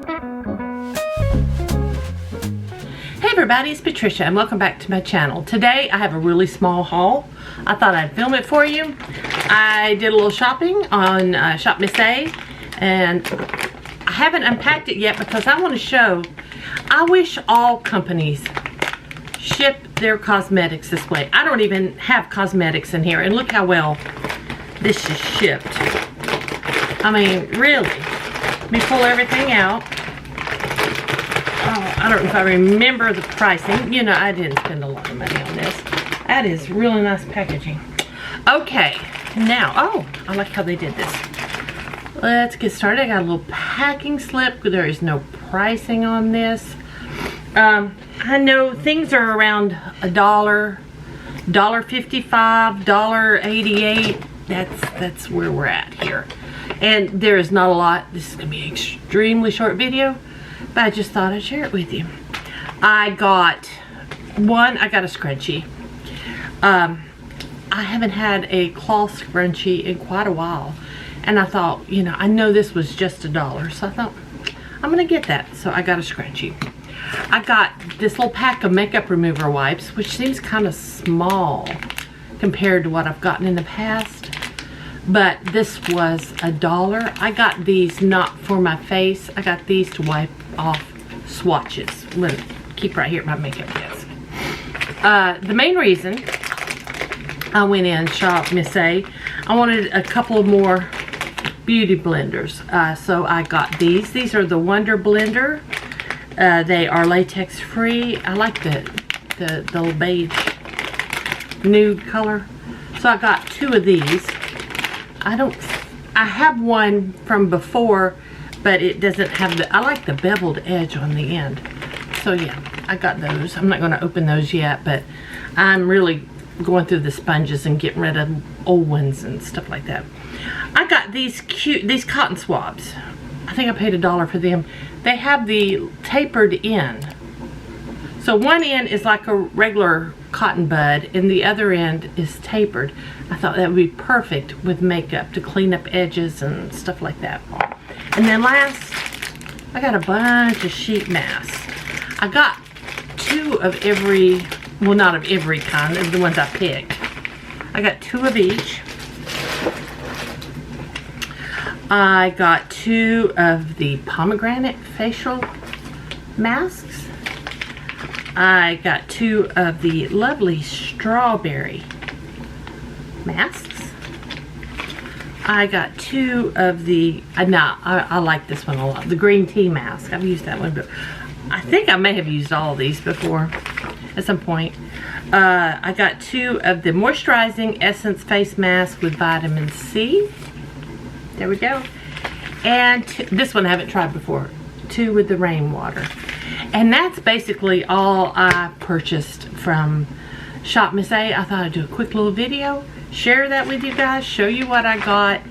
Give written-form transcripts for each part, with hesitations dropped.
Hey everybody, it's Patricia and welcome back to my channel. Today I have a really small haul. I thought I'd film it for you. I did a little shopping on Shop Miss A, and I haven't unpacked it yet because I want to show. I wish all companies ship their cosmetics this way. I don't even have cosmetics in here, and look how well this is shipped. I mean, really. Let me pull everything out. Oh, I don't know if I remember the pricing. You know, I didn't spend a lot of money on this. That is really nice packaging. Okay, now, oh, I like how they did this. Let's get started. I got a little packing slip. There is no pricing on this. I know things are around $1, $1.55, $1.88. That's where we're at here. And there is not a lot. This is going to be an extremely short video, but I just thought I'd share it with you. I got a scrunchie. I haven't had a cloth scrunchie in quite a while. And I thought, you know, I know this was just $1. So I thought, I'm going to get that. So I got a scrunchie. I got this little pack of makeup remover wipes, which seems kind of small compared to what I've gotten in the past. But this was $1. I got these not for my face. I got these to wipe off swatches. Let me keep right here at my makeup desk. The main reason I went in Shop Miss A, I wanted a couple more beauty blenders. So I got these. These are the Wonder Blender. They are latex free. I like the beige nude color. So I got 2 of these. I have one from before, but it doesn't have I like the beveled edge on the end. So yeah, I got those. I'm not going to open those yet, but I'm really going through the sponges and getting rid of old ones and stuff like that. I got these cotton swabs. I think I paid $1 for them. They have the tapered end. So one end is like a regular cotton bud and the other end is tapered. I thought that would be perfect with makeup to clean up edges and stuff like that. And then last, I got a bunch of sheet masks. I got 2 of every, well, not of every kind, of the ones I picked. I got 2 of each. I got 2 of the pomegranate facial masks. I got 2 of the lovely strawberry masks. I got 2 of the, I like this one a lot, the green tea mask. I've used that one, but I think I may have used all of these before at some point. I got 2 of the moisturizing essence face mask with vitamin C. There we go. And this one I haven't tried before. 2 with the rainwater. And that's basically all I purchased from Shop Miss A. I thought I'd do a quick little video, share that with you guys, show you what I got,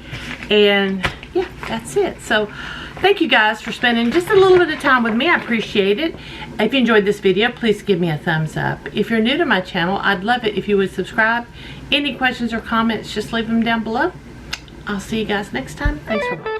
and yeah, that's it. So thank you guys for spending just a little bit of time with me. I appreciate it. If you enjoyed this video, please give me a thumbs up. If you're new to my channel, I'd love it if you would subscribe. Any questions or comments, just leave them down below. I'll see you guys next time. Thanks for watching.